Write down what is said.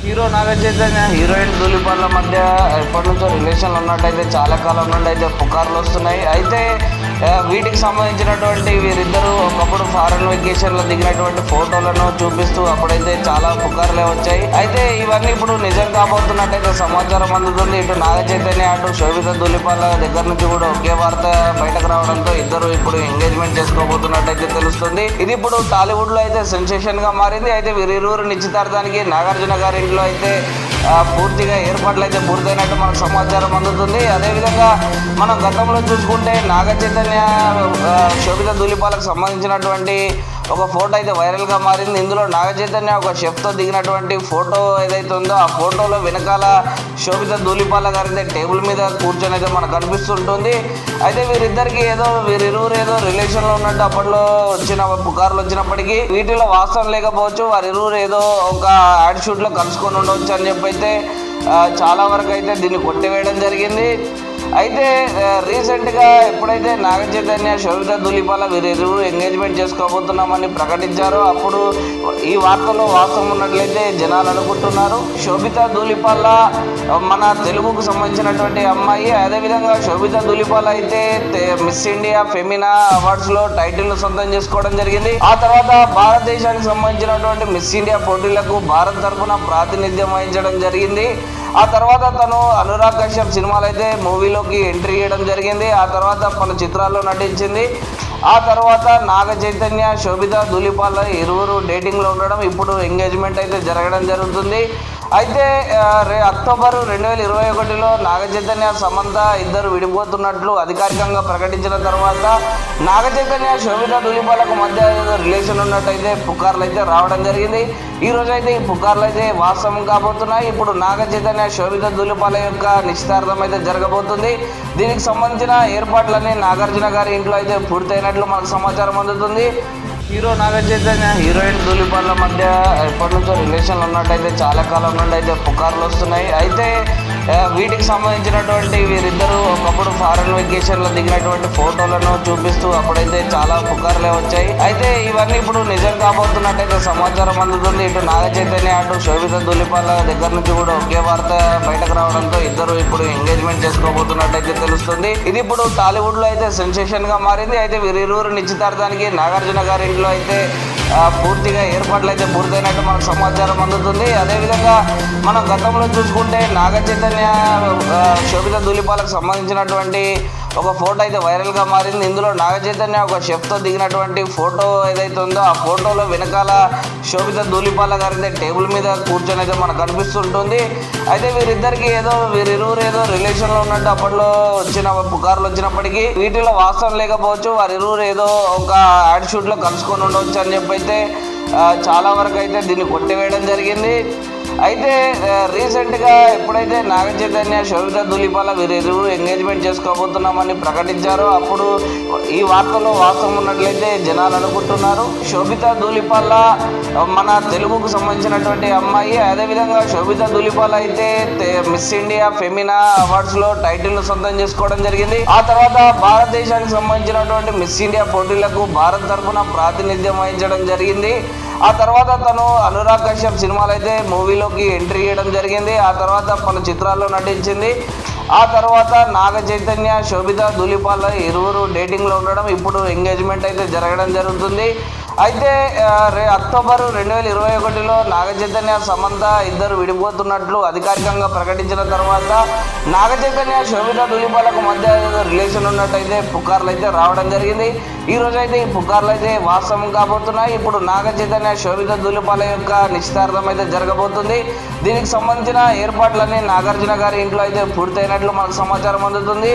Hero Naga Chaitanya heroine Dhulipala మధ్య ఎప్పటి నుంచో రిలేషన్లు ఉన్నట్టయితే చాలా కాలం నుండి అయితే పుకార్లు వస్తున్నాయి. అయితే వీటికి సంబంధించినటువంటి వీరిద్దరూ ఒకప్పుడు ఫారెన్ వెకేషన్లో దిగినటువంటి ఫోటోలను చూపిస్తూ అప్పుడైతే చాలా పుకార్లే వచ్చాయి. అయితే ఇవన్నీ ఇప్పుడు నిజం కాబోతున్నట్టయితే సమాచారం అందుతుంది. ఇటు నాగ చైతన్య అటు శోభిత ధూళిపాల దగ్గర నుంచి కూడా ఒకే వార్త బయటకు రావడంతో ఇద్దరు ఇప్పుడు ఎంగేజ్మెంట్ చేసుకోబోతున్నట్టయితే తెలుస్తుంది. ఇది ఇప్పుడు టాలీవుడ్ లో అయితే సెన్సేషన్ గా మారింది. అయితే వీరిరువురు నిశ్చితార్థానికి నాగార్జున గారి ఇంట్లో అయితే పూర్తిగా ఏర్పాట్లు అయితే పూర్తయినట్టు మనకు సమాచారం అందుతుంది. అదేవిధంగా మనం గతంలో చూసుకుంటే నాగ చైతన్య శోభిత ధూళిపాలకు సంబంధించినటువంటి ఒక ఫోటో అయితే వైరల్గా మారింది. ఇందులో నాగ చైతన్య ఒక షెఫ్తో దిగినటువంటి ఫోటో ఏదైతే ఉందో ఆ ఫోటోలో వెనకాల శోభిత ధూళిపాల గారి టేబుల్ మీద కూర్చొని అయితే మనకు కనిపిస్తుంటుంది. అయితే వీరిరువురు ఏదో రిలేషన్లో ఉన్నట్టు అప్పట్లో వచ్చిన పుకార్లు వచ్చినప్పటికీ వీటిలో వాస్తవం లేకపోవచ్చు. వారిరువురు ఏదో ఒక యాడ్ షూట్లో కలుసుకొని ఉండవచ్చు అని చెప్పి అయితే చాలా వరకు అయితే దీన్ని కొట్టివేయడం జరిగింది. అయితే రీసెంట్గా ఎప్పుడైతే నాగ చైతన్య శోభిత ధూళిపాల వీరిరువురు ఎంగేజ్మెంట్ చేసుకోబోతున్నామని ప్రకటించారో అప్పుడు ఈ వార్తలో వాస్తవం ఉన్నట్లయితే జనాలు అనుకుంటున్నారు. శోభిత ధూళిపాల మన తెలుగుకు సంబంధించినటువంటి అమ్మాయి. అదేవిధంగా శోభిత ధూళిపాల అయితే మిస్ ఇండియా ఫెమినా అవార్డ్స్లో టైటిల్ను సొంతం చేసుకోవడం జరిగింది. ఆ తర్వాత భారతదేశానికి సంబంధించినటువంటి మిస్ ఇండియా పోటీలకు భారత్ తరఫున ప్రాతినిధ్యం వహించడం జరిగింది. ఆ తర్వాత తను అనురాగ్ కశ్యప్ సినిమాలు అయితే మూవీలోకి ఎంట్రీ చేయడం జరిగింది. ఆ తర్వాత పలు చిత్రాల్లో నటించింది. ఆ తర్వాత నాగ చైతన్య శోభిత ధూళిపాల ఇరువురు డేటింగ్లో ఉండడం, ఇప్పుడు ఎంగేజ్మెంట్ అయితే జరగడం జరుగుతుంది. అయితే అక్టోబర్ 2021లో నాగ చైతన్య సమంత ఇద్దరు విడిపోతున్నట్లు అధికారికంగా ప్రకటించిన తర్వాత నాగ చైతన్య శోభిత ధూళిపాలకు మధ్య రిలేషన్ ఉన్నట్టయితే పుకార్లు అయితే రావడం జరిగింది. ఈ రోజు అయితే ఈ పుకార్లు అయితే వాస్తవం కాబోతున్నాయి. ఇప్పుడు నాగ చైతన్య శోభిత ధూళిపాల యొక్క నిశ్చితార్థం అయితే జరగబోతుంది. దీనికి సంబంధించిన ఏర్పాట్లన్నీ నాగార్జున గారి ఇంట్లో అయితే పూర్తయినట్లు మనకు సమాచారం అందుతుంది. హీరో నాగ చైతన్య హీరోయిన్ ధూళిపాల మధ్య ఎప్పటి నుంచో రిలేషన్లు ఉన్నట్టయితే చాలా కాలం నుండి అయితే పుకార్లు వస్తున్నాయి. అయితే వీటికి సంబంధించినటువంటి వీరిద్దరూ ఒకప్పుడు ఫారెన్ వెకేషన్లో దిగినటువంటి ఫోటోలను చూపిస్తూ అప్పుడైతే చాలా పుకార్లే వచ్చాయి. అయితే ఇవన్నీ ఇప్పుడు నిజం కాబోతున్నట్టయితే సమాచారం అందుతుంది. ఇటు నాగ చైతన్య అటు శోభిత ధూళిపాల దగ్గర నుంచి కూడా ఒకే వార్త బయటకు రావడంతో ఇద్దరు ఇప్పుడు ఎంగేజ్మెంట్ చేసుకోబోతున్నట్టయితే తెలుస్తుంది. ఇది ఇప్పుడు టాలీవుడ్ లో అయితే సెన్సేషన్ గా మారింది. అయితే వీరిరువురు నిశ్చితార్థానికి నాగార్జున గారి ఇంట్లో అయితే పూర్తిగా ఏర్పాట్లు అయితే పూర్తయినట్టు మనకు సమాచారం అందుతుంది. అదేవిధంగా మనం గతంలో చూసుకుంటే నాగ చైతన్య శోభిత ధూళిపాలకు సంబంధించినటువంటి ఒక ఫోటో అయితే వైరల్గా మారింది. ఇందులో నాగ చైతన్య ఒక షెఫ్తో దిగినటువంటి ఫోటో ఏదైతే ఉందో ఆ ఫోటోలో వెనకాల శోభిత ధూళిపాల గారి టేబుల్ మీద కూర్చొని అయితే మనకు కనిపిస్తుంటుంది. అయితే వీరిరువురు ఏదో రిలేషన్లో ఉన్నట్టు అప్పట్లో వచ్చిన పుకార్లు వచ్చినప్పటికీ వీటిలో వాస్తవం లేకపోవచ్చు. వారిరువురు ఏదో ఒక యాడ్ షూట్లో కలుసుకొని ఉండవచ్చు అని చెప్పి అయితే చాలా వరకు అయితే దీన్ని కొట్టివేయడం జరిగింది. అయితే రీసెంట్గా ఎప్పుడైతే నాగ చైతన్య శోభిత ధూళిపాల వీరిరువురు ఎంగేజ్మెంట్ చేసుకోబోతున్నామని ప్రకటించారో అప్పుడు ఈ వార్తలో వాస్తవం ఉన్నట్లయితే జనాలు అనుకుంటున్నారు. శోభిత ధూళిపాల మన తెలుగుకు సంబంధించినటువంటి అమ్మాయి. అదేవిధంగా శోభిత ధూళిపాల అయితే మిస్ ఇండియా ఫెమినా అవార్డ్స్లో టైటిల్ను సొంతం చేసుకోవడం జరిగింది. ఆ తర్వాత భారతదేశానికి సంబంధించినటువంటి మిస్ ఇండియా పోటీలకు భారత్ తరఫున ప్రాతినిధ్యం వహించడం జరిగింది. ఆ తర్వాత తను అనురాగ్ కశ్యప్ సినిమాలు అయితే మూవీలోకి ఎంట్రీ చేయడం జరిగింది. ఆ తర్వాత పలు చిత్రాల్లో నటించింది. ఆ తర్వాత నాగ చైతన్య శోభిత ధూళిపాల ఇరువురు డేటింగ్లో ఉండడం, ఇప్పుడు ఎంగేజ్మెంట్ అయితే జరగడం జరుగుతుంది. అయితే అక్టోబర్ 2021లో నాగ చైతన్య సమంత ఇద్దరు విడిపోతున్నట్లు అధికారికంగా ప్రకటించిన తర్వాత నాగ చైతన్య శోభిత ధూళిపాలకు మధ్య రిలేషన్ ఉన్నట్టయితే పుకార్లు అయితే రావడం జరిగింది. ఈ రోజు అయితే ఈ పుకార్లు అయితే వాస్తవం కాబోతున్నాయి. ఇప్పుడు నాగ చైతన్య శోభిత ధూళిపాల యొక్క నిశ్చితార్థం అయితే జరగబోతుంది. దీనికి సంబంధించిన ఏర్పాట్లన్నీ నాగార్జున గారి ఇంట్లో అయితే పూర్తయినట్లు మనకు సమాచారం అందుతుంది.